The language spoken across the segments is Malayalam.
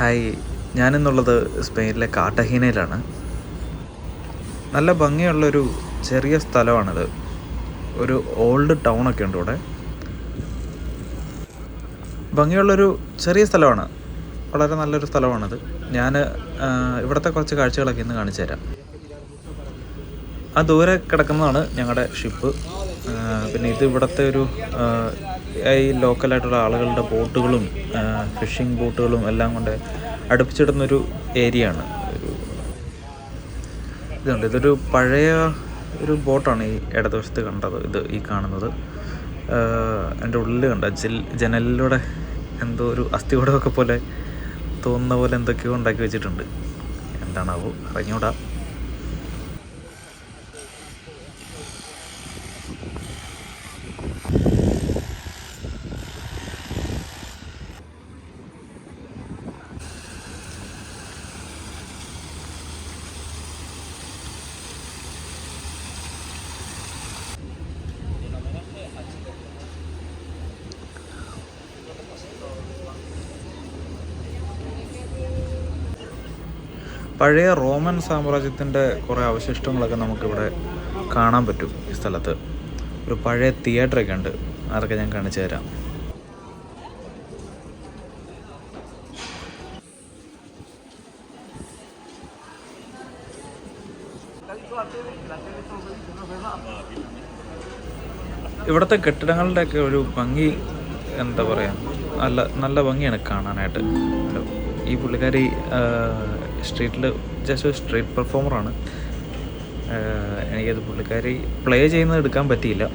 ഹായ്, ഞാനെന്നുള്ളത് സ്പെയിനിലെ കാർട്ടഹീനയിലാണ്. നല്ല ഭംഗിയുള്ളൊരു ചെറിയ സ്ഥലമാണിത്. ഒരു ഓൾഡ് ടൗണൊക്കെ ഉണ്ട് ഇവിടെ. ഭംഗിയുള്ളൊരു ചെറിയ സ്ഥലമാണ്, വളരെ നല്ലൊരു സ്ഥലമാണിത്. ഞാൻ ഇവിടുത്തെ കുറച്ച് കാഴ്ചകളൊക്കെ ഇന്ന് കാണിച്ചു തരാം. ആ ദൂരെ കിടക്കുന്നതാണ് ഞങ്ങളുടെ ഷിപ്പ്. പിന്നെ ഇത് ഇവിടുത്തെ ഒരു ഈ ലോക്കലായിട്ടുള്ള ആളുകളുടെ ബോട്ടുകളും ഫിഷിംഗ് ബോട്ടുകളും എല്ലാം കൊണ്ട് അടുപ്പിച്ചിടുന്നൊരു ഏരിയ ആണ്. ഇതൊരു പഴയ ഒരു ബോട്ടാണ് ഈ ഇടതുവശത്ത് കണ്ടത്. ഈ കാണുന്നത് എൻ്റെ ഉള്ളിൽ കണ്ട ജനലിലൂടെ എന്തോ ഒരു അസ്ഥികൂടമൊക്കെ പോലെ തോന്നുന്ന പോലെ എന്തൊക്കെയോ ഉണ്ടാക്കി വെച്ചിട്ടുണ്ട്. എന്താണാവോ, അറിഞ്ഞൂടാ. പഴയ റോമൻ സാമ്രാജ്യത്തിൻ്റെ കുറേ അവശിഷ്ടങ്ങളൊക്കെ നമുക്കിവിടെ കാണാൻ പറ്റും. ഈ സ്ഥലത്ത് ഒരു പഴയ തിയേറ്ററൊക്കെ ഉണ്ട്, അതൊക്കെ ഞാൻ കാണിച്ചു തരാം. ഇവിടുത്തെ കെട്ടിടങ്ങളുടെയൊക്കെ ഒരു ഭംഗി എന്താ പറയുക, നല്ല ഭംഗിയാണ് കാണാനായിട്ട്. ഈ പുള്ളിക്കാരി സ്ട്രീറ്റിൽ ജസ്റ്റ് ഒരു സ്ട്രീറ്റ് പെർഫോമറാണ്. എനിക്കത് പുള്ളിക്കാരി പ്ലേ ചെയ്യുന്നത് എടുക്കാൻ പറ്റിയില്ല.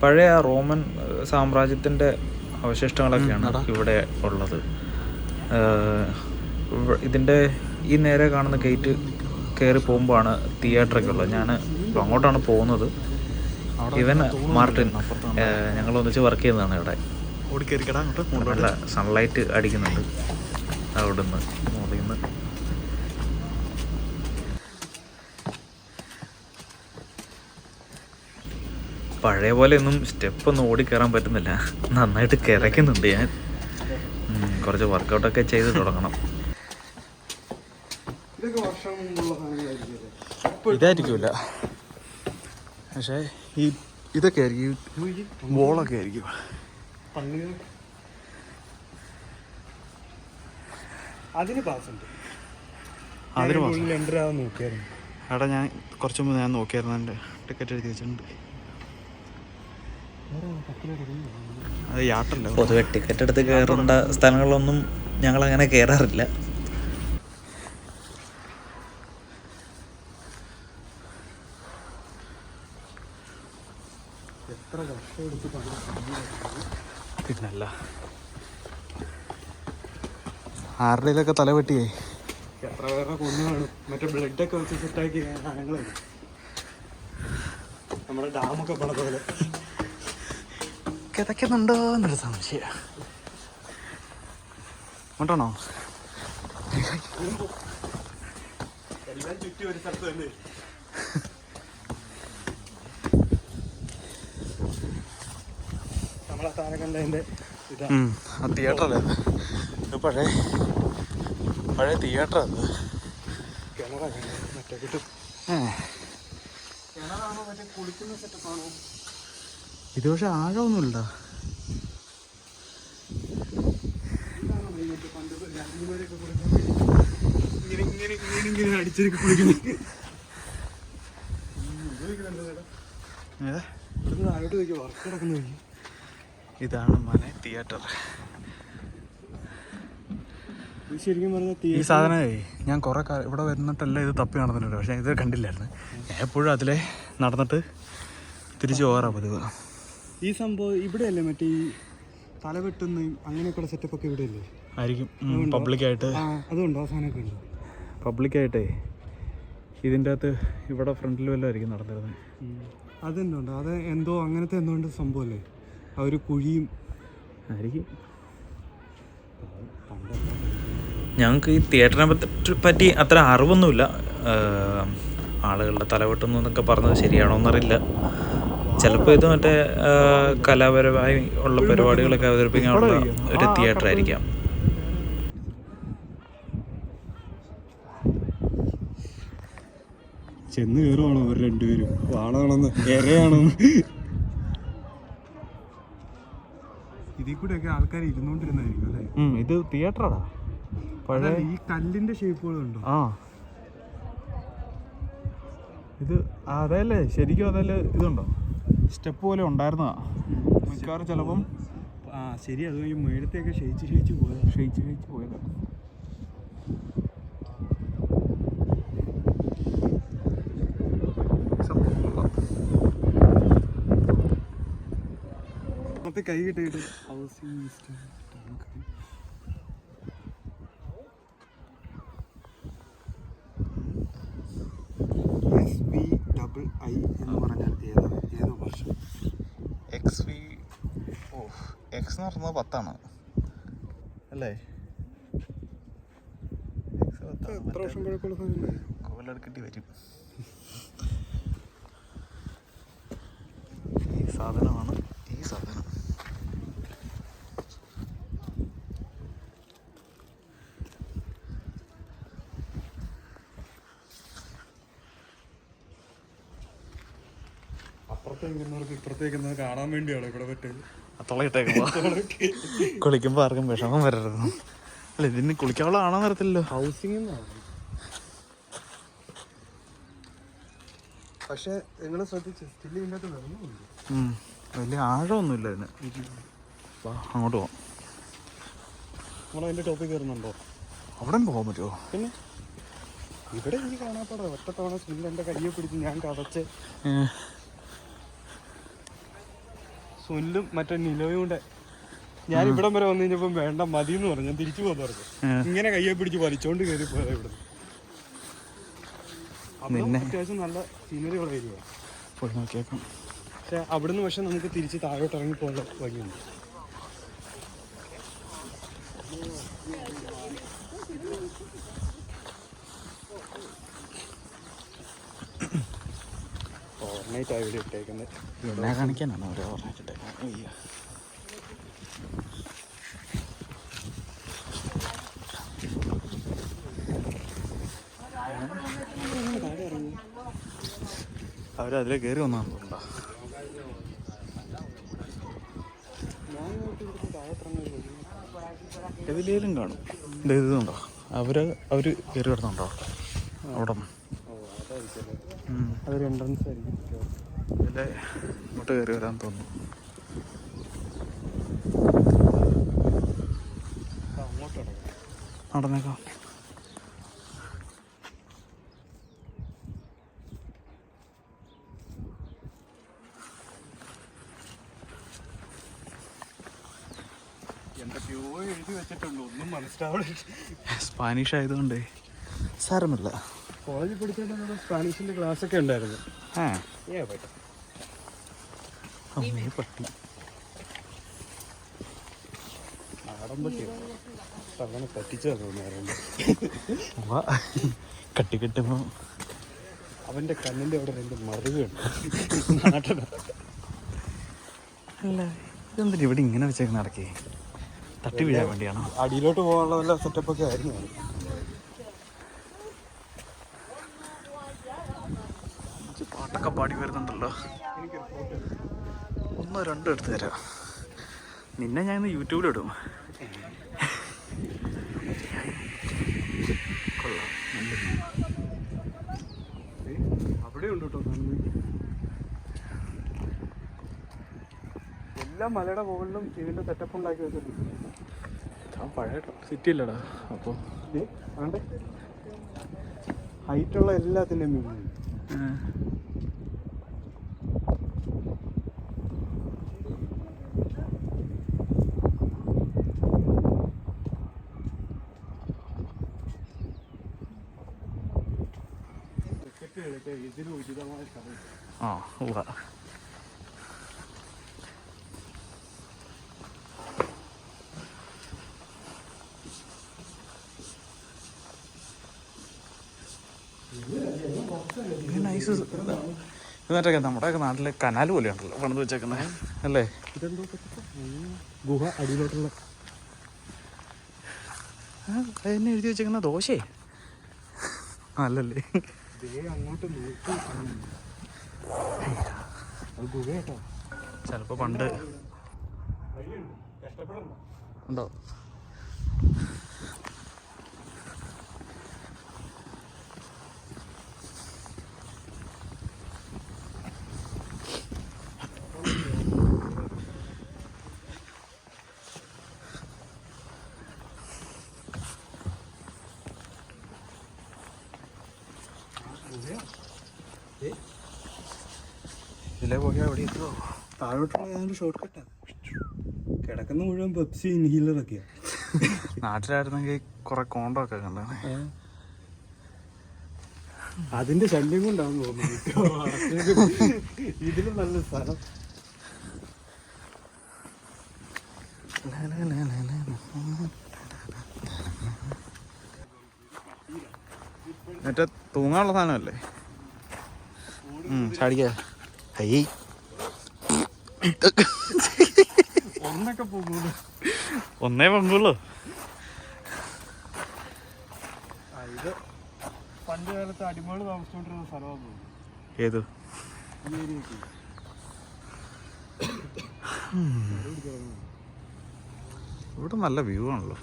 പഴയ റോമൻ സാമ്രാജ്യത്തിൻ്റെ അവശിഷ്ടങ്ങളൊക്കെയാണ് ഇവിടെ ഉള്ളത്. ഇതിൻ്റെ ഈ നേരെ കാണുന്ന ഗേറ്റ് കയറി പോകുമ്പോഴാണ് തിയേറ്ററൊക്കെ ഉള്ളത്. ഞാൻ അങ്ങോട്ടാണ് പോകുന്നത്. ഇവൻ മാർട്ടിൻ, ഞങ്ങൾ ഒന്നിച്ച് വർക്ക് ചെയ്യുന്നതാണ് ഇവിടെ. നല്ല സൺലൈറ്റ് അടിക്കുന്നുണ്ട് അവിടുന്ന് മുകളിൽ നിന്ന്. പഴയ പോലെ ഒന്നും സ്റ്റെപ്പൊന്നും ഓടിക്കയറാൻ പറ്റുന്നില്ല, നന്നായിട്ട് കിതയ്ക്കുന്നുണ്ട് ഞാൻ. കുറച്ച് വർക്കൗട്ടൊക്കെ ചെയ്ത് തുടങ്ങണം. ഇതായിരിക്കില്ല, പക്ഷേ ഇതൊക്കെ ആയിരിക്കും, ബോളൊക്കെ ആയിരിക്കും. അതിന് പാസുണ്ട്. എടാ, ഞാൻ കുറച്ച് മുമ്പ് ഞാൻ നോക്കിയായിരുന്നു, എൻ്റെ ടിക്കറ്റ് എഴുതി വെച്ചിട്ടുണ്ട്. അത് യാട്ടല്ല. പൊതുവെ ടിക്കറ്റ് എടുത്ത് കയറേണ്ട സ്ഥലങ്ങളിലൊന്നും ഞങ്ങളങ്ങനെ കയറാറില്ല. പിന്നല്ല, ആരുടെയിലൊക്കെ തല വെട്ടിയേ എത്ര പേരുടെ കൊന്നു കാണും. മറ്റേ ബ്ലഡൊക്കെ വെച്ച് സെറ്റാക്കി സാധനങ്ങളെ നമ്മുടെ ഡാമൊക്കെ പണിത പോലെ കിതയ്ക്കുന്നുണ്ടോ എന്നൊരു സംശയം. കൊണ്ടാണോ എല്ലാം ചുറ്റി ഒരു സ്ഥലത്ത് തന്നെ. നമ്മളെ താഴെ കണ്ടതിൻ്റെ ആ തിയേറ്ററല്ലേ ഇത്? പഴയ തിയേറ്ററാണ്. കിണറാണ് മറ്റേ കിട്ടും. കിണറാണോ മറ്റേ കുളിക്കുന്ന സെറ്റപ്പാണോ? ഇത് പക്ഷെ ആഴമൊന്നുമില്ല. ഇങ്ങനെ അടിച്ചൊക്കെ കുളിക്കുന്നു. താഴോട്ട് നോക്കി വർക്ക് കിടക്കുന്ന നോക്കി. ഇതാണ് മനെ തിയേറ്റർ. ശരിക്കും പറഞ്ഞ ഈ സാധനമേ ഞാൻ കുറെ ഇവിടെ വരുന്നിട്ടെല്ലാം ഇത് തപ്പി നടന്നിട്ടുണ്ട്, പക്ഷേ ഇത് കണ്ടില്ലായിരുന്നു. എപ്പോഴും അതിലെ നടന്നിട്ട് തിരിച്ചു പോകാറാ പതിവ്. ഈ സംഭവം ഇവിടെയല്ലേ മറ്റേ ഈ തലവെട്ടുന്ന അങ്ങനെയൊക്കെയുള്ള സെറ്റപ്പൊക്കെ ഇവിടെയല്ലേ ആയിരിക്കും. പബ്ലിക്കായിട്ട് അതുണ്ടോ? സാധനമൊക്കെ ഉണ്ടോ പബ്ലിക്കായിട്ടേ? ഇതിൻ്റെ അകത്ത് ഇവിടെ ഫ്രണ്ടിൽ വല്ലതും ആയിരിക്കും നടന്നിരുന്നത്. അതെന്തുണ്ട്, അത് എന്തോ അങ്ങനത്തെ എന്തുകൊണ്ട് സംഭവമല്ലേ, ആ ഒരു കുഴിയും ആയിരിക്കും. ഞങ്ങൾക്ക് ഈ തിയേറ്ററിനെ പറ്റി അത്ര അറിവൊന്നുമില്ല. ആളുകളുടെ തലവെട്ടുന്നു എന്നൊക്കെ പറഞ്ഞത് ശരിയാണോ എന്നറിയില്ല. ചിലപ്പോൾ ഇത് മറ്റേ കലാപരമായി ഉള്ള പരിപാടികളൊക്കെ അവതരിപ്പിക്കാനുള്ള ഒരു തിയേറ്റർ ആയിരിക്കാം. ചെന്ന് കയറുവാണോ അവർ രണ്ടുപേരും, വാണാണെന്ന് ഇരയാണോ? ഇതിൽ കൂടെയൊക്കെ ആൾക്കാർ ഇരുന്നോണ്ടിരുന്നായിരിക്കും അല്ലേ? ഇത് തിയേറ്ററാടാ, പഴയ ഈ കല്ലിന്റെ ഷേപ്പുകളുണ്ടോ? ആ ഇത് അതല്ലേ ശരിക്കും, അതല്ലേ ഇതുണ്ടോ സ്റ്റെപ്പ് പോലെ ഉണ്ടായിരുന്നതാ മിക്കവാറും. ചിലപ്പം ശരി, അത് ഈ മേടത്തെയൊക്കെ ക്ഷയിച്ച് പോയതാ. കൈ കിട്ടിയിട്ട് ഹൗസിംഗ് SVII എന്ന് പറഞ്ഞാൽ ഏതോ വർഷം? XV X എന്ന് പറഞ്ഞത് 10 അല്ലേ? എത്ര വർഷം പഴക്കമുള്ള സാധനം? കോവിലെടുക്കേണ്ടി വരും. ഈ സാധനമാണ് ഈ സാധനം. അപ്പുറത്തേക്ക് ഇപ്പുറത്തേക്ക് കാണാൻ വേണ്ടിയാണ് ഇവിടെ പറ്റുന്നത്. കുളിക്കുമ്പോൾ ആർക്കും വിഷമം വരരുത്. അല്ല, ഇതിന് കുളിക്കാനുള്ള കാണാൻ വരത്തില്ലല്ലോ. ഹൗസിംഗ് പക്ഷെ നിങ്ങൾ ശ്രദ്ധിച്ചു സ്റ്റിൽ ഇതിനകത്ത് വെള്ളമുണ്ട്. വലിയ ആഴമൊന്നുമില്ല ഇതിന്. അങ്ങോട്ട് പോവാം. നമ്മളതിൻ്റെ ടോപ്പിൽ കയറുന്നുണ്ടോ? അവിടെ പോകാൻ പറ്റുമോ? പിന്നെ ഇവിടെ എനിക്ക് കാണാപ്പാടാ. ഒറ്റത്തവണ സ്റ്റിൽ എൻ്റെ കയ്യെ പിടിച്ച് ഞാൻ കതച്ച് സുല്ലും മറ്റേ നിലവും കൂടെ ഞാൻ ഇവിടം വരെ വന്നു കഴിഞ്ഞപ്പം വേണ്ട മതി എന്ന് പറഞ്ഞു. ഞാൻ തിരിച്ചു പോകാൻ പറഞ്ഞു. ഇങ്ങനെ കയ്യെ പിടിച്ച് വലിച്ചോണ്ട് കയറി പോയത് ഇവിടെ. അത്യാവശ്യം നല്ല സീനറി ഉള്ള ഏരിയ പോയി നോക്കിയേക്കാം. പക്ഷെ അവിടുന്ന് പക്ഷെ നമുക്ക് തിരിച്ച് താഴോട്ട് ഇറങ്ങി പോകാനുള്ള വഴിയുണ്ട്. ഓവർനൈറ്റാണ് ഇവിടെ ഇട്ടേക്കുന്നത്. എന്നെ കാണിക്കാനാണ് ഓരോ ഓർമ്മ. അവരതിലെ കയറി വന്നാണോ? എതിലേലും കാണും. ഇതുണ്ടോ, അവര് കയറി കിടന്നുണ്ടോ അവിടെ? അതൊരു എൻട്രൻസ് ആയിരിക്കും. ഇതിലെ ഇങ്ങോട്ട് കയറി വരാൻ തോന്നുന്നു. നടന്നേക്കാം. എന്തൊക്കെയോ എഴുതി വെച്ചിട്ടുണ്ട്, ഒന്നും മനസ്സിലാവില്ല. സ്പാനിഷ് ആയതുകൊണ്ട് സാരമില്ല. കോളേജിൽ പഠിച്ചിട്ട് സ്പാനിഷിന്റെ ക്ലാസ് ഒക്കെ ഉണ്ടായിരുന്നു. പട്ടി നാടൻ പട്ടി അങ്ങനെ പറ്റിച്ചാ തോന്നുന്നു. കെട്ടുമ്പോ അവന്റെ കണ്ണിന്റെ അവിടെ 2 മറുകുണ്ട്. നാട്ടന അല്ല, ഇതെന്തിനാ ഇവിടെ ഇങ്ങനെ വെച്ചേക്ക് നടക്കേ? തട്ടി വീഴാൻ വേണ്ടിയാണോ? അടിയിലോട്ട് പോകാനുള്ള വല്ല സെറ്റപ്പൊക്കെ ആയിരുന്നു. പാട്ടൊക്കെ പാടി വരുന്നുണ്ടല്ലോ. 1 2 എടുത്ത് തരാം. നിന്നെ ഞാൻ ഇന്ന് യൂട്യൂബിലിടും. അവിടെ ഉണ്ട് കേട്ടോ. എല്ലാ മലയുടെ മുകളിലും ഇതിന്റെ സെറ്റപ്പ് ഉണ്ടാക്കി വെച്ചിട്ടുണ്ട്. പഴയ സിറ്റി അല്ലടാ. അപ്പോൾ ഹൈറ്റുള്ള എല്ലാത്തിൻ്റെ മീൻ. ഇതിന് ഉചിതമായ സ്ഥലം. ആ ഉവ്വ. നൈസ്. ഇതൊക്കെ നമ്മുടെയൊക്കെ നാട്ടിലെ കനാൽ പോലെയുണ്ടല്ലോ പണിത് വെച്ചേക്കുന്നത് അല്ലേ? ഇതെന്തോ ഗുഹ അടിയിലോട്ടുള്ള അതിനെ എഴുതി വെച്ചേക്കുന്ന ദോശേ അല്ലല്ലേ? അങ്ങോട്ട് നോക്കി ഗുഹ കേട്ടോ. ചിലപ്പോൾ പണ്ട് ഉണ്ടോ? ഇതിലെ പോയാൽ എവിടെ എത്തുമോ? താഴോട്ടുള്ള ഏതാണ്ട് ഷോർട്ട് കട്ടാ. കിടക്കുന്ന മുഴുവൻ പെപ്സി ഇൻഹീലറൊക്കെയാ. നാട്ടിലായിരുന്നെങ്കിൽ കുറെ കോണ്ടോ ഒക്കെ കണ്ടാണ്. അതിന്റെ ശല്യം കൊണ്ടാന്ന് തോന്നുന്നു ഇതിലും നല്ല സ്ഥലം. മറ്റേ തൂങ്ങാനുള്ള സാധനമല്ലേ? ചാടിക്ക. ഒന്നൊക്കെ പോകുള്ളൂ. ഒന്നേ പങ്കുള്ളൂ. ഇത് പണ്ട് കാലത്ത് അടിമകൾ താമസിച്ചോണ്ടിരുന്ന സ്ഥലമാണെന്ന് തോന്നുന്നു. ഏത്? ഈ ഏരിയക്ക് ഇവിടെ നല്ല വ്യൂ ആണല്ലോ.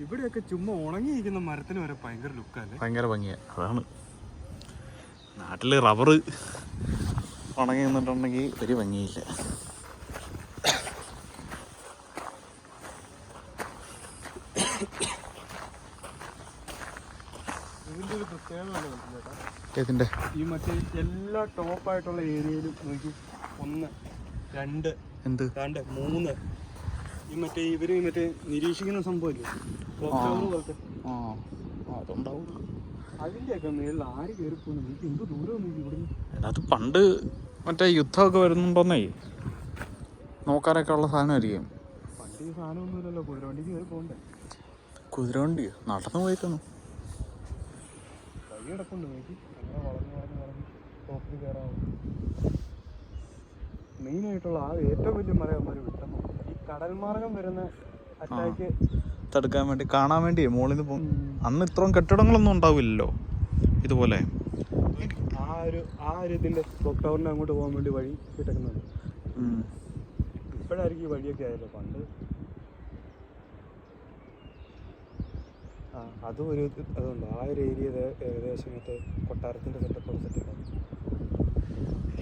ഇവിടെയൊക്കെ ചുമ്മാ ഉണങ്ങിയിരിക്കുന്ന മരത്തിന് വരെ ഭയങ്കര ലുക്കല്ലേ? ഭയങ്കര ഭംഗിയാ. അതാണ് നാട്ടില് റബ്ബർ ഉണങ്ങി നിന്നിട്ടുണ്ടെങ്കിൽ ഒരു ഭംഗിയില്ല. ഇതിന്റെ ഒരു പ്രത്യേകത ഏതിന്റെ? ഈ മറ്റേ എല്ലാ ടോപ്പായിട്ടുള്ള ഏരിയയിലും നോക്കി 1 2 എന്ത് 2 3 ഈ മറ്റേ ഇവര് മറ്റേ നിരീക്ഷിക്കുന്ന സംഭവമില്ലേ പോലത്തെ അതുണ്ടാവും. അതിന്റെയൊക്കെ മേളിൽ ആര് കയറിപ്പോന്നു? എനിക്ക് എന്ത് ദൂരം ഇവിടുന്ന്. അത് പണ്ട് മറ്റേ യുദ്ധമൊക്കെ വരുന്നുണ്ടോന്നേ നോക്കാനൊക്കെ ഉള്ള സാധനമായിരിക്കും. പണ്ട് ഈ സാധനമൊന്നുമില്ലല്ലോ. കുതിരവണ്ടിക്ക് കയറി പോകണ്ടേ? കുതിരവണ്ടിയോ? നടന്നു പോയിട്ടൊന്നും. കൈ കിടപ്പുണ്ട് നോക്കി. അങ്ങനെ വളഞ്ഞ് ടോപ്പിൽ കയറാവും. മെയിനായിട്ടുള്ള ആ ഏറ്റവും വലിയ മരമാര് വിട്ടു. ഈ കടൽ മാർഗം വരുന്ന അറ്റാക്ക് തടുക്കാൻ വേണ്ടി, കാണാൻ വേണ്ടി മുകളിൽ നിന്ന് പോകും. അന്ന് ഇത്രയും കെട്ടിടങ്ങളൊന്നും ഉണ്ടാവില്ലല്ലോ ഇതുപോലെ. ആ ഒരു ഇതിന്റെ ക്ലോക്ക് ടവറിന്റെ അങ്ങോട്ട് പോകാൻ വേണ്ടി വഴി കിടക്കുന്നുണ്ട്. ഇപ്പോഴായിരിക്കും ഈ വഴിയൊക്കെ ആയല്ലോ. പണ്ട് അതും ഒരു അതുണ്ട്. ആ ഒരു ഏരിയ ഏകദേശം മറ്റേ കൊട്ടാരത്തിന്റെ സെറ്റപ്പ്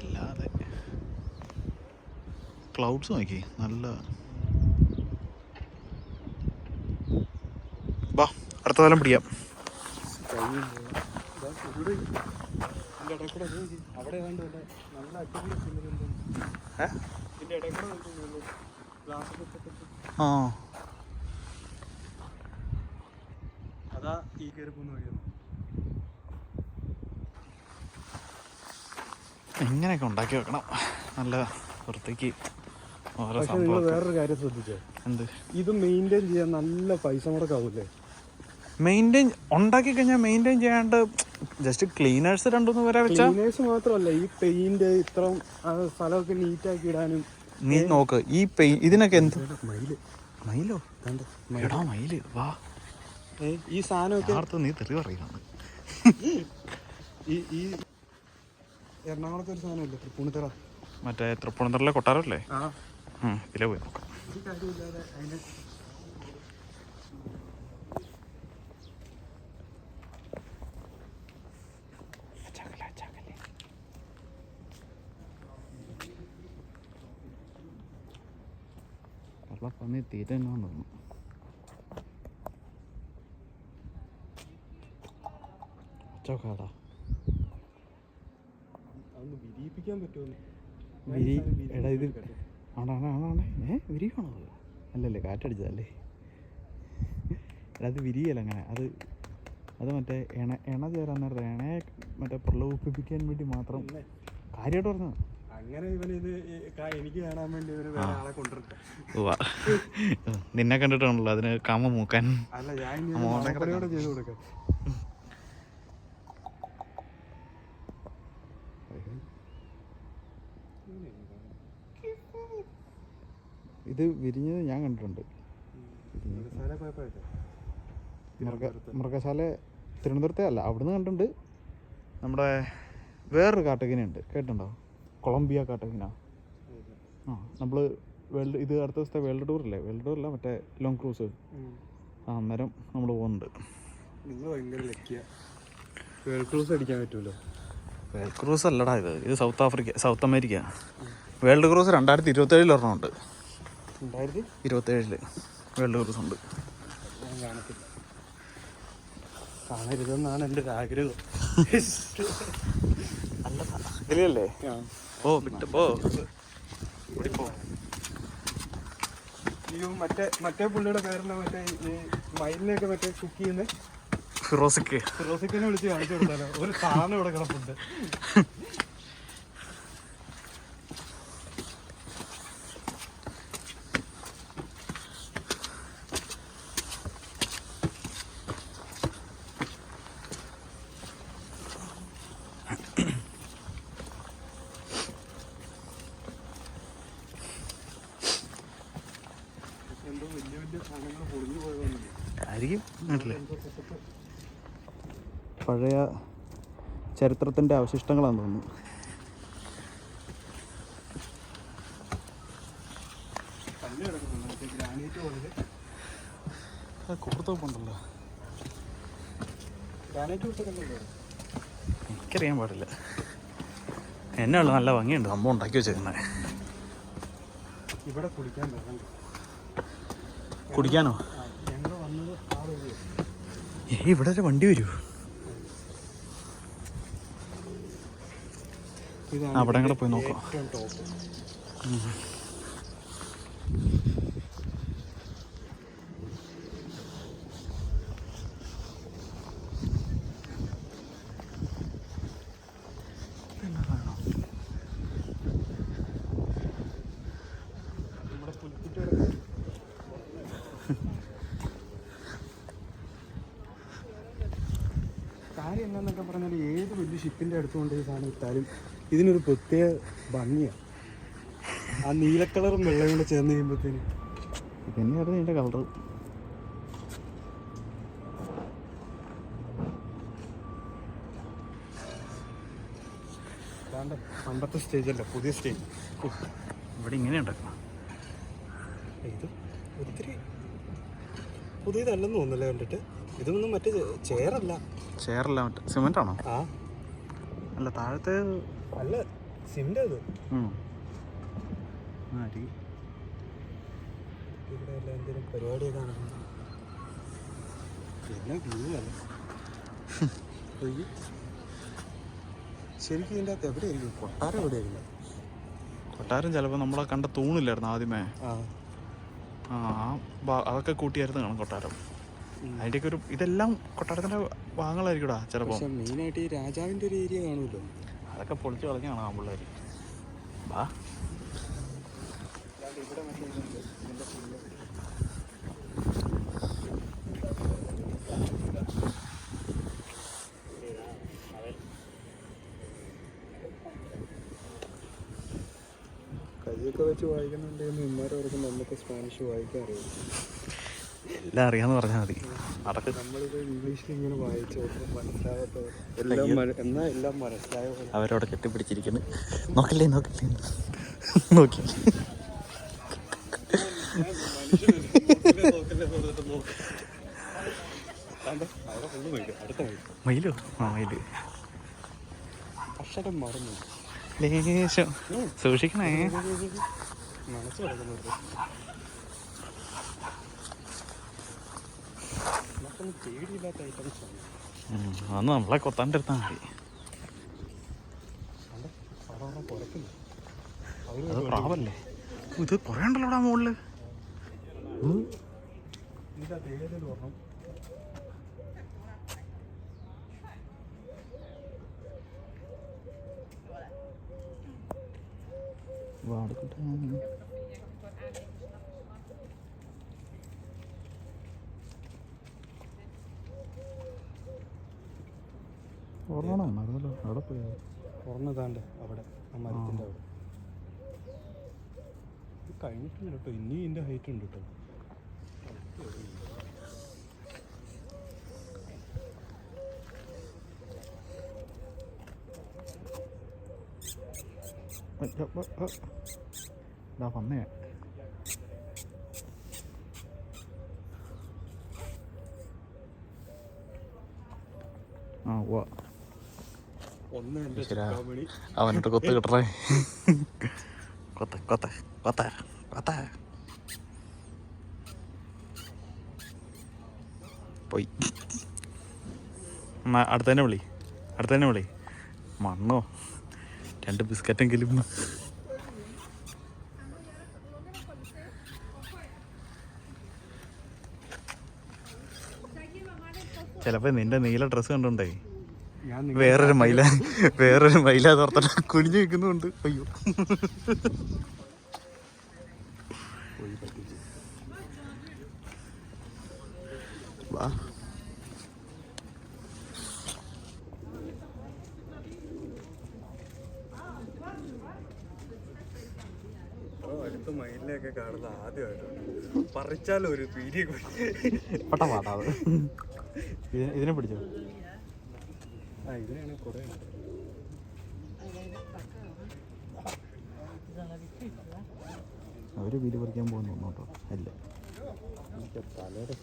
അല്ലാതെ ക്ലൗഡ്സ് നോക്കി നല്ല. വാ അടുത്ത കാലം പിടിക്കാം. അവിടെ നല്ല അടിപൊളി ഇതിന്റെ ഇടയ്ക്കൂടെ ആ അതാ ഈ കയറി പോകുന്ന വഴിയാണ്. ഇങ്ങനെയൊക്കെ ഉണ്ടാക്കി വെക്കണം നല്ല വൃത്തിക്ക്. പക്ഷെ നിങ്ങൾ വേറൊരു കാര്യം ശ്രദ്ധിച്ചോ? എന്ത്? ഇത് മെയിൻറ്റെയിൻ ചെയ്യാൻ നല്ല പൈസ മുടക്കാവൂലേ? മെയിൻറ്റെയിൻ ഉണ്ടാക്കി കഴിഞ്ഞാൽ മെയിൻറ്റെയിൻ ചെയ്യാണ്ട് ജസ്റ്റ് ക്ലീനേഴ്സ് 2-3 പേരെ വെച്ചാൽ. ക്ലീനേഴ്സ് മാത്രമല്ല, ഈ പെയിന്റ് ഇത്രയും സ്ഥലമൊക്കെ നീറ്റാക്കി ഇടാനും. നീ നോക്ക് ഈ ഇതിനൊക്കെ എന്ത് മയിലോ എടാ മയില് വാ. ഈ സാധനമൊക്കെ നീ തെറി പറയുന്നത്. ഈ എറണാകുളത്തെ ഒരു സാധനമല്ലേ തൃപ്പൂണിത്തറ? മറ്റേ തൃപ്പൂണിത്തറയിലെ കൊട്ടാരമല്ലേ? ഇതിലെ പോയി നോക്കാം. കാര്യമില്ലാതെ അതിന് പന്നി തീറ്റ തോന്നുന്നു. അതൊന്ന് വിരിയിപ്പിക്കാൻ പറ്റുമോ? എടാ ഇത് ആണാണേ വിരിയാണത്? അല്ലല്ലേ കാറ്റടിച്ചതല്ലേ? എടാ അത് വിരിയല്ല അങ്ങനെ. അത് അത് മറ്റേ എണ ചേരാൻ നേരത്തെ എണയെ മറ്റേ പ്രലോഭിപ്പിക്കാൻ വേണ്ടി മാത്രം കാര്യമായിട്ട് പറഞ്ഞത്. അങ്ങനെ ഇവനിത് എനിക്ക് കാണാൻ വേണ്ടി ഇവര് വേറെ ആളെ കൊണ്ടിട്ട്. നിന്നെ കണ്ടിട്ടാണല്ലോ അതിന് കാമ മൂക്കാൻ. അല്ല ഞാൻ ചെയ്ത് കൊടുക്കാം. ഇത് വിരിഞ്ഞത് ഞാൻ കണ്ടിട്ടുണ്ട്. മൃഗശാല തിരുവനന്തപുരത്തെ അല്ല, അവിടുന്ന് കണ്ടിട്ടുണ്ട്. നമ്മുടെ വേറൊരു കാട്ടുകീനുണ്ട്, കേട്ടിട്ടുണ്ടോ? കൊളംബിയ കാട്ടുകീന. നമ്മൾ ഇത് അടുത്ത ദിവസത്തെ വേൾഡ് ടൂറില്ലേ, വേൾഡ് ടൂറില്ല മറ്റേ ലോങ് ക്രൂസ്, അന്നേരം നമ്മൾ പോകുന്നുണ്ട്. നിങ്ങൾ ഭയങ്കര ലക്കിയ. വേൾഡ് ക്രൂസ് അടിക്കാൻ പറ്റുമല്ലോ. വേൾഡ് ക്രൂസ് അല്ലടാ ഇത് സൗത്ത് അമേരിക്ക. വേൾഡ് ക്രൂസ് 2027 ഒരെണ്ണമുണ്ട്. 2027 വേൾഡ് ക്രൂസ് ഉണ്ട്. ഞാൻ കാണത്തില്ല, കാണരുതെന്നാണ് എൻ്റെ ഒരു ആഗ്രഹം. അല്ലേ? ഓ വിട്ട് പോ. മറ്റേ പുള്ളിയുടെ പേരെന്താ, മറ്റേ ഈ മയിലിനെയൊക്കെ മറ്റേ കുക്ക് ചെയ്യുന്ന ഫിറോസിക്കിനെ വിളിച്ച് കാണിച്ചു കൊടുത്താലോ? ഒരു സാധനം ഇവിടെ കിടപ്പുണ്ട്. എന്തോ വലിയ വലിയ സാധനങ്ങൾ പൊളിഞ്ഞു പോയതൊന്നുമില്ല ആയിരിക്കും നാട്ടില്. പഴയ ചരിത്രത്തിൻ്റെ അവശിഷ്ടങ്ങളാണെന്ന് തോന്നുന്നു. കല്ല് കിടക്കുന്നുണ്ട്, ഗ്രാനൈറ്റ് പോലെ. കൂടുതലുണ്ടല്ലോ, ഗ്രാനൈറ്റ് കൊടുത്തല്ലോ. എനിക്കറിയാൻ പാടില്ല. എന്നെ ഉള്ള നല്ല ഭംഗിയുണ്ട് സംഭവം ഉണ്ടാക്കി വെച്ചേക്കുന്നത്. ഇവിടെ കുടിക്കാൻ വെള്ളം. കുടിക്കാനോ? ഞങ്ങൾ വന്നത് ആ വഴി. ഇവിടെ ഒരു വണ്ടി വരൂ. അവിടെ കൂടെ പോയി നോക്കാം. നമ്മുടെ പുൽക്കുറ്റി കാര്യം എന്താണെന്നൊക്കെ പറഞ്ഞാൽ ഏത് വലിയ ഷിപ്പിൻ്റെ അടുത്തുകൊണ്ട് ഈ സാധനം ഇട്ടാലും ഇതിനൊരു പ്രത്യേക ഭംഗിയാണ്. ആ നീലക്കളറും വെള്ളയും കൂടെ ചേർന്ന് കഴിയുമ്പോഴത്തേന് തന്നെയായിരുന്നു ഇതിൻ്റെ കളറ്. പണ്ടത്തെ സ്റ്റേജല്ല, പുതിയ സ്റ്റേജ്. ഇവിടെ ഇങ്ങനെ ഉണ്ടാക്കണം. ഇത് ഒത്തിരി പുതിയതല്ലെന്ന് തോന്നുന്നല്ലേ കണ്ടിട്ട്. ഇതൊന്നും മറ്റേ ചെയറല്ല. ചെയറല്ല, മറ്റേ സിമെൻ്റ് ആണോ? ആ അല്ല, താഴത്തെ അല്ല, സിമെൻ്റ് അത്. ഇവിടെ എല്ലാം എന്തെങ്കിലും പരിപാടിയൊക്കെ നടക്കുന്നു. എല്ലാം ക്ലീനല്ല. ശരിക്കും ഇതിൻ്റെ അകത്ത് എവിടെയായിരിക്കും കൊട്ടാരം? എവിടെയായിരുന്നു കൊട്ടാരം? ചിലപ്പോൾ നമ്മളെ കണ്ട തൂണില്ലായിരുന്നു ആദ്യമേ. അതൊക്കെ കൂട്ടിയായിരുന്നു കാണും കൊട്ടാരം. അതിൻ്റെയൊക്കെ ഒരു ഇതെല്ലാം കൊട്ടാരത്തിൻ്റെ ഭാഗങ്ങളായിരിക്കൂടാ ചിലപ്പോൾ. മെയിനായിട്ട് ഈ രാജാവിൻ്റെ ഒരു ഏരിയ കാണുമല്ലോ, അതൊക്കെ പൊളിച്ച് കളഞ്ഞ് കാണാം പിള്ളേർ. വാ, കൈയൊക്കെ വെച്ച് വായിക്കുന്നുണ്ടെങ്കിൽ ഇമാരവർക്ക് നമുക്ക് സ്പാനിഷ് വായിക്കാൻ അറിയാം. എല്ലാം അറിയാന്ന് പറഞ്ഞാൽ മതി. നടക്ക്. നമ്മളിത് ഇംഗ്ലീഷിൽ ഇങ്ങനെ വായിച്ചു മനസ്സിലാകാത്തവർ എന്നാൽ എല്ലാം മനസ്സിലായ പോലെ അവരവിടെ കെട്ടിപ്പിടിച്ചിരിക്കുന്നു. നോക്കില്ലേ നോക്കില്ലേ നോക്കി. മയിലോ? ആ മയില്. അക്ഷരം മറന്നു. ലേശം സൂക്ഷിക്കണേ. മനസ്സ് കിടക്കുന്നത് പേടിയില്ലാത്ത ഐറ്റംസ് ആണ്. അന്ന് നമ്മളെ കൊത്താണ്ടെടുത്താൽ മതി. അത് പ്രാവല്ലേ? ഇത് കുറേ ഉണ്ടല്ലോ ഇവിടെ മുകളിൽ. വാടക്കട്ടെ. ഓർമ്മ മറന്നല്ലോ, അവിടെ പോയത് തുറന്നതാണ്ട് അവിടെ ആ മരത്തിൻ്റെ അവിടെ. ഇത് കഴിഞ്ഞിട്ടില്ല കേട്ടോ, ഇനിയും ഇതിൻ്റെ ഹൈറ്റ് ഉണ്ട് കേട്ടോ. ഇതാ വന്നേ. ആ ഉവ്വ. ഒന്ന് എൻ്റെ ശരാ. ചിക്കാമണി. അവനോട്ട് കൊത്ത് കിട്ടറേ. കൊത്ത് കൊത്ത് കൊത്ത കൊത്ത പോയി. എന്നാ അടുത്തന്നെ വിളി, അടുത്തന്നെ വിളി. മണ്ണോ 2 ബിസ്ക്കറ്റെങ്കിലും. ചിലപ്പോ നിന്റെ നീല ഡ്രസ്സ് കണ്ടുണ്ടേ ഞാൻ വേറൊരു മൈല തോർത്തിട്ട് കുനിഞ്ഞു നിൽക്കുന്നുണ്ട്. അയ്യോ പോയി പറ്റിച്ചു. വാ. അടുത്ത മയിലിനെയൊക്കെ കാണുന്നത് ആദ്യമായിട്ടാണ്. പറിച്ചാലോ ഒരു പീരിയെ പട്ട പാട്ടാത്. ഇതിനെ പിടിച്ചോ. ആ ഇതിനാണ് കുറേ അവര് വീട് പറിക്കാൻ പോകുന്നു കേട്ടോ. അല്ല തലയുടെ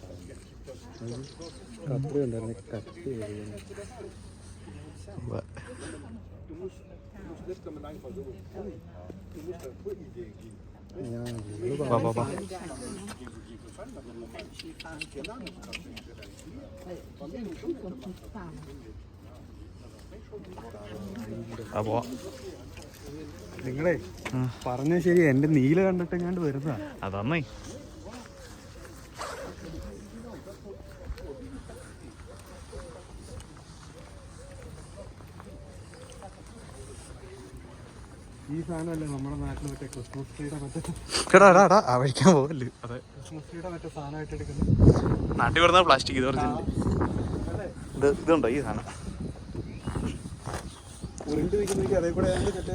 കത്തി ഉണ്ടായിരുന്നു, കത്തി അപ്പോ നിങ്ങളെ പറഞ്ഞ ശരി, എന്റെ നീല കണ്ടിട്ട് ഞാൻ വരുന്നതാ. അതന്നേ ഈ സാധനമല്ലേ നമ്മുടെ നാട്ടിൽ മറ്റേ ക്രിസ്മസ് ട്രീയുടെ മറ്റേ കഴിക്കാൻ പോകല്ലേ. അതെ, ക്രിസ്മസ് ട്രീയുടെ മറ്റേ സാധനമായിട്ട് എടുക്കുന്നത്. നാട്ടിൽ വരുന്ന പ്ലാസ്റ്റിക്. ഇത് ഇതുണ്ടോ ഈ സാധനം? ഉരുണ്ട് വയ്ക്കുന്നെങ്കിൽ അതേ കൂടെ മറ്റേ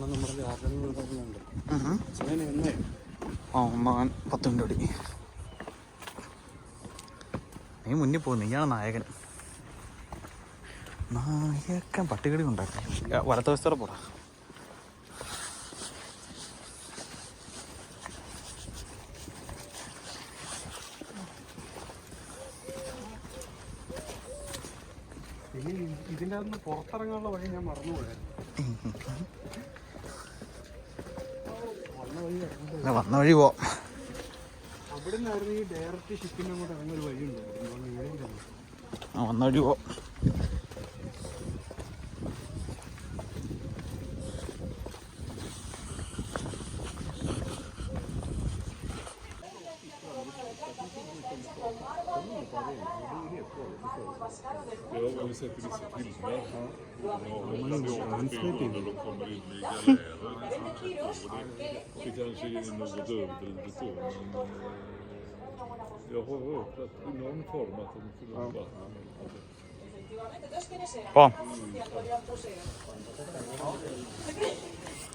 നമ്മുടെ ഗാർഡനിലുണ്ട്. ആ 10 മിനിറ്റ് ഓടി. നീ മുന്നിൽ പോകും, നീയാണ് നായകൻ. നായകൻ പട്ടികടി ഉണ്ടാക്കാം. വലത്തെ വശത്തോടെ പോടാ. പിന്നെ ഇതിൻ്റെ അകത്ത് പുറത്തിറങ്ങാനുള്ള വഴി ഞാൻ മറന്നുപോയായിരുന്നു. വന്ന വഴി പോവാം. അവിടെ നിന്നായിരുന്നു ഈ ഡയറക്റ്റ് ഷിപ്പിൻ്റെ അങ്ങോട്ട് ഇറങ്ങുന്ന ഒരു വഴി ഉണ്ടായിരുന്നു. വന്ന വഴി പോവാം. ട്രാൻസ്ലേറ്റ് ചെയ്തു. Kanske i något överdrivet så, men jag har hört att i någon form att de skulle vara. പോവാം.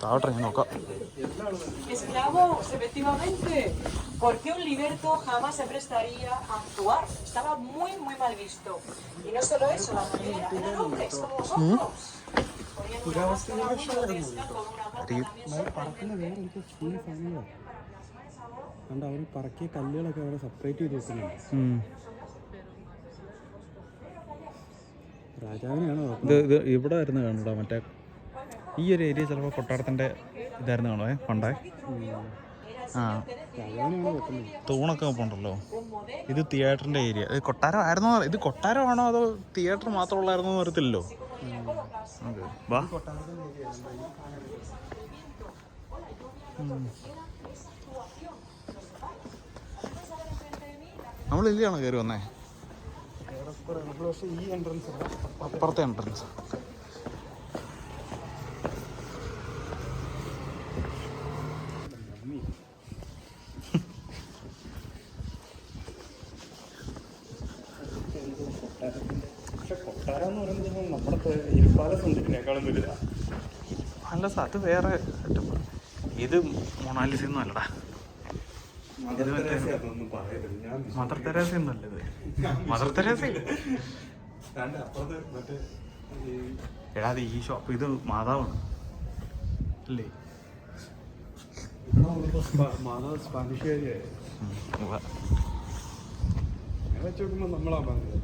താഴോട്ടെ ഞാൻ നോക്കാം. Esclavos, efectivamente. ¿Por qué un liberto jamás se prestaría a actuar? Estaba muy, muy mal visto. Y no solo eso, la mayoría eran hombres como vosotros. പറക്കുന്ന വേറെ എനിക്ക് ഫുൾ സാധനങ്ങളാണ്. അതുകൊണ്ട് അവർ പറക്കിയ കല്ലുകളൊക്കെ അവിടെ സെപ്പറേറ്റ് ചെയ്ത് വെക്കുന്നുണ്ട്. രാജാവിനെയാണോ ഇത് ഇവിടെ ആയിരുന്നു കാണൂടാ. മറ്റേ ഈ ഒരു ഏരിയ ചിലപ്പോൾ കൊട്ടാരത്തിൻ്റെ ഇതായിരുന്നു കാണുവേ പണ്ടേ. ആ രാജാവിനെയാണോ വെക്കുന്നത്? തൂണൊക്കെ വെപ്പുണ്ടല്ലോ. ഇത് തിയേറ്ററിൻ്റെ ഏരിയ. ഇത് കൊട്ടാരം ആയിരുന്നോ? ഇത് കൊട്ടാരമാണോ അതോ തിയേറ്റർ മാത്രമുള്ളായിരുന്നോ എന്ന് അറിയത്തില്ലല്ലോ. വാ. നമ്മൾ ഇതിലാണോ കയറി വന്നേ? നമ്മൾ പക്ഷേ ഈ എൻട്രൻസ് അപ്പുറത്തെ എൻട്രൻസ്. പക്ഷെ കൊട്ടാരം എന്ന് പറയുന്നത് നമ്മുടെ ഇരിപ്പാലസ് ഉണ്ട് ഇതിനേക്കാളും വലുതാണ്. അല്ല സാർ, അത് വേറെ സെറ്റപ്പ്. ഇത് മൊണാലിസൊന്നും അല്ലടാ. അതൊന്നും പറയരുത്. ഞാൻ മദർ തെരേസ ഒന്നും അല്ലത്. മദർ തെരേസ അപ്പുറത്ത് മറ്റേ എടാ, അത് ഈ ഷോപ്പ് ഇത് മാതാവാണ് അല്ലേ? മാതാവ് സ്പാനിഷുകാരിയായി വെച്ച് നോക്കുമ്പോൾ നമ്മളാ പറഞ്ഞത്.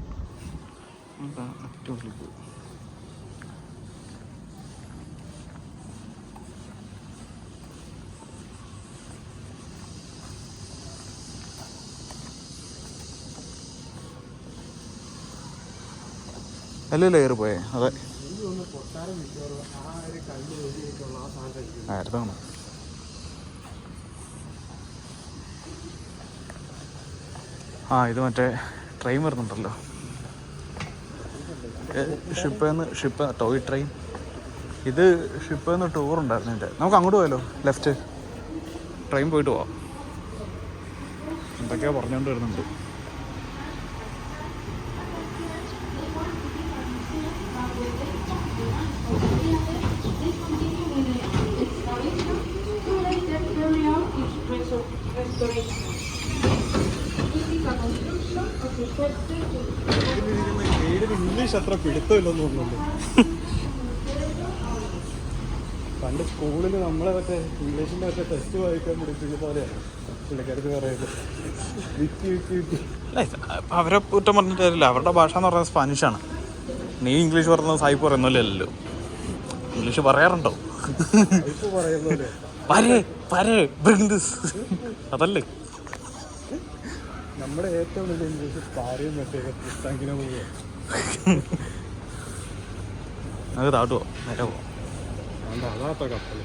അല്ലല്ലോ കയറി പോയേ. അതെ, എനിക്ക് തോന്നുന്നു കൊട്ടാരം മിക്കവാറും ആ ഒരു കല്ല് എഴുതിയിട്ടുള്ള ആ സാധനം ആയിരുന്നു. ആ, ഇത് മറ്റേ ട്രെയിൻ വരുന്നുണ്ടല്ലോ, ഷിപ്പ് ടോയ് ട്രെയിൻ. ഇത് ഷിപ്പിൽ നിന്ന് ടൂർ ഉണ്ടായിരുന്നു എൻ്റെ. നമുക്ക് അങ്ങോട്ട് പോയാലോ? ലെഫ്റ്റ് ട്രെയിൻ പോയിട്ട് പോവാം. എന്തൊക്കെയോ പറഞ്ഞുകൊണ്ട് വരുന്നുണ്ട്. ഇംഗ്ലീഷ് അത്ര പിടുത്തമില്ലെന്ന് തോന്നുന്നുണ്ട്. പണ്ട് സ്കൂളിൽ നമ്മളെ മറ്റേ ഇംഗ്ലീഷിൻ്റെ മറ്റേ ടെസ്റ്റ് വായിക്കാൻ പഠിപ്പിക്കുന്ന പോലെയാണ് പുള്ളിക്കാർക്ക് പറയുന്നത്. വിക്കി വിക്കി വിക്കി. അവരെ കുറ്റം പറഞ്ഞിട്ട് കാര്യമില്ല. അവരുടെ ഭാഷ എന്ന് പറയുന്നത് സ്പാനിഷാണ്. നീ ഇംഗ്ലീഷ് പറയുന്നത് സായിപ്പ് പറയുന്നല്ലോ. ഇംഗ്ലീഷ് പറയാറുണ്ടോ? ഇപ്പൊ പറയുന്നത് അതല്ലേ നമ്മുടെ ഏറ്റവും വലിയ ഇംഗ്ലീഷ് പാരയും മറ്റേ പുസ്തകിനെ പോവുക. നമുക്ക് താട്ടുവോ? നേരെ പോവാം. അതാത്ത കപ്പൽ.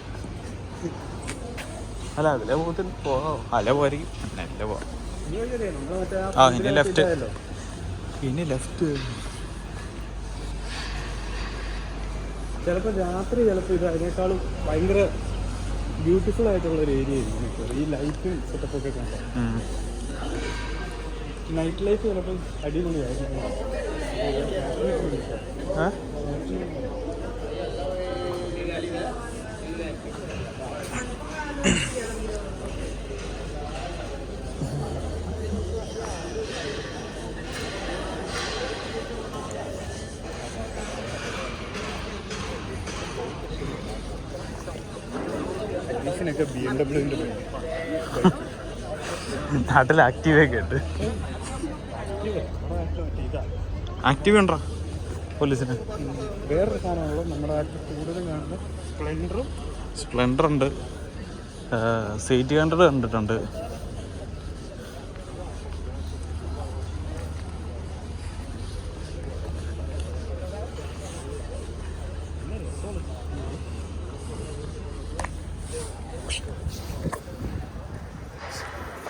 അല്ല, അതിലെ പോകത്തിൽ പോകാം. അല്ല പോയിരിക്കും. നല്ല പോവാം. ആ ഇനി ലെഫ്റ്റ്. ഇനി ലെഫ്റ്റ്. ചിലപ്പോൾ രാത്രി ചിലപ്പോൾ ഇത് അതിനേക്കാളും ഭയങ്കര ബ്യൂട്ടിഫുൾ ആയിട്ടുള്ള ഒരു ഏരിയ ആയിരിക്കും. ഈ ലൈറ്റും സെറ്റപ്പൊക്കെ കണ്ടോ? നൈറ്റ് ലൈഫ് ചിലപ്പോൾ അടിപൊളിയായിരുന്നു. ഒക്കെ BMW നാട്ടിൽ ആക്റ്റീവൊക്കെ ഉണ്ട്. ആക്റ്റീവ് ഉണ്ടോ പോലീസിന്? വേറൊരു സാധനമുള്ളൂ നമ്മുടെ നാട്ടിൽ കൂടുതലും കാണുന്ന സ്പ്ലെൻഡർ ഉണ്ട്, സീറ്റ് കണ്ടത് കണ്ടിട്ടുണ്ട്.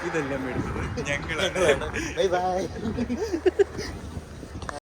ഇതെല്ലാം മേടിക്കുന്നത് ഞങ്ങളാണ്.